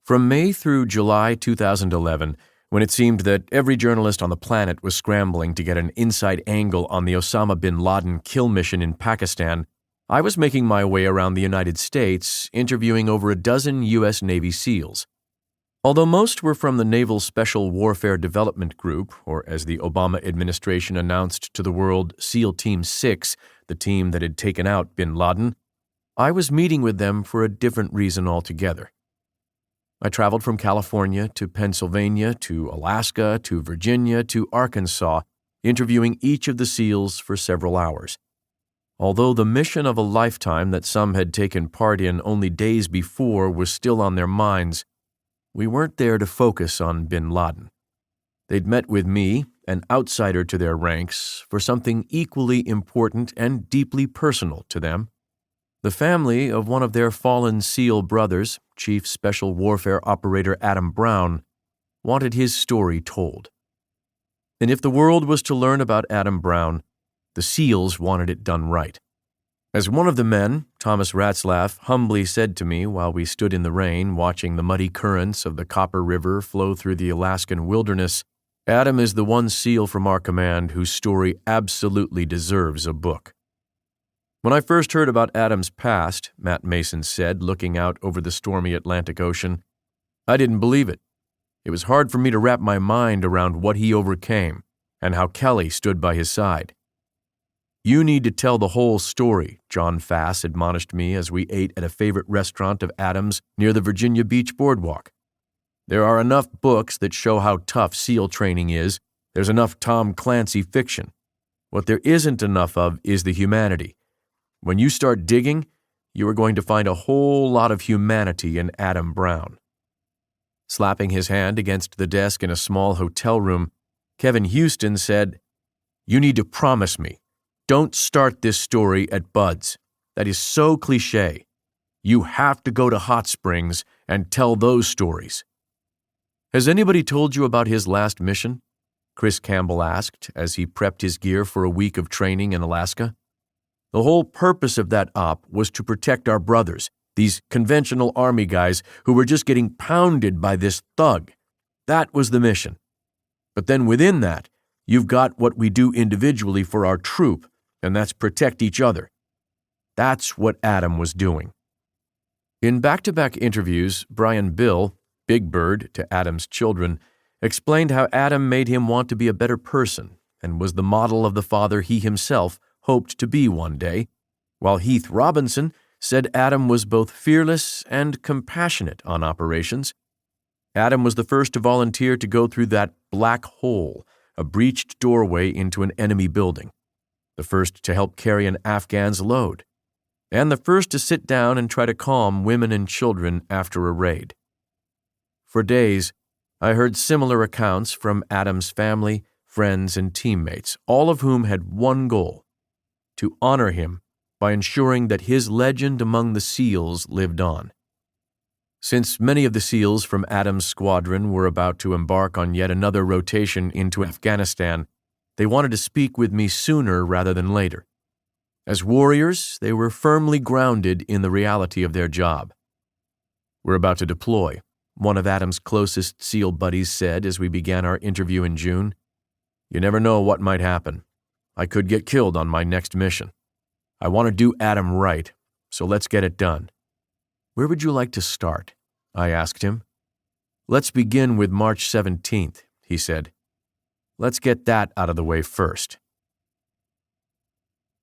From May through July 2011, when it seemed that every journalist on the planet was scrambling to get an inside angle on the Osama bin Laden kill mission in Pakistan, I was making my way around the United States, interviewing over a dozen U.S. Navy SEALs. Although most were from the Naval Special Warfare Development Group, or as the Obama administration announced to the world, SEAL Team 6, the team that had taken out bin Laden, I was meeting with them for a different reason altogether. I traveled from California to Pennsylvania to Alaska to Virginia to Arkansas, interviewing each of the SEALs for several hours. Although the mission of a lifetime that some had taken part in only days before was still on their minds, we weren't there to focus on bin Laden. They'd met with me, an outsider to their ranks, for something equally important and deeply personal to them. The family of one of their fallen SEAL brothers, Chief Special Warfare Operator Adam Brown, wanted his story told. And if the world was to learn about Adam Brown, the SEALs wanted it done right. As one of the men, Thomas Ratzlaff, humbly said to me while we stood in the rain watching the muddy currents of the Copper River flow through the Alaskan wilderness, Adam is the one SEAL from our command whose story absolutely deserves a book. When I first heard about Adam's past, Matt Mason said, looking out over the stormy Atlantic Ocean, I didn't believe it. It was hard for me to wrap my mind around what he overcame and how Kelly stood by his side. You need to tell the whole story, John Fass admonished me as we ate at a favorite restaurant of Adam's near the Virginia Beach boardwalk. There are enough books that show how tough SEAL training is. There's enough Tom Clancy fiction. What there isn't enough of is the humanity. When you start digging, you are going to find a whole lot of humanity in Adam Brown. Slapping his hand against the desk in a small hotel room, Kevin Houston said, You need to promise me. Don't start this story at Bud's. That is so cliché. You have to go to Hot Springs and tell those stories. Has anybody told you about his last mission? Chris Campbell asked as he prepped his gear for a week of training in Alaska. The whole purpose of that op was to protect our brothers, these conventional army guys who were just getting pounded by this thug. That was the mission. But then within that, you've got what we do individually for our troop, and that's protect each other. That's what Adam was doing. In back-to-back interviews, Brian Bill, Big Bird to Adam's children, explained how Adam made him want to be a better person and was the model of the father he himself hoped to be one day, while Heath Robinson said Adam was both fearless and compassionate on operations. Adam was the first to volunteer to go through that black hole, a breached doorway into an enemy building, the first to help carry an Afghan's load, and the first to sit down and try to calm women and children after a raid. For days, I heard similar accounts from Adam's family, friends, and teammates, all of whom had one goal: to honor him by ensuring that his legend among the SEALs lived on. Since many of the SEALs from Adam's squadron were about to embark on yet another rotation into Afghanistan, they wanted to speak with me sooner rather than later. As warriors, they were firmly grounded in the reality of their job. We're about to deploy, one of Adam's closest SEAL buddies said as we began our interview in June. You never know what might happen. I could get killed on my next mission. I want to do Adam right, so let's get it done. Where would you like to start? I asked him. Let's begin with March 17th, he said. Let's get that out of the way first.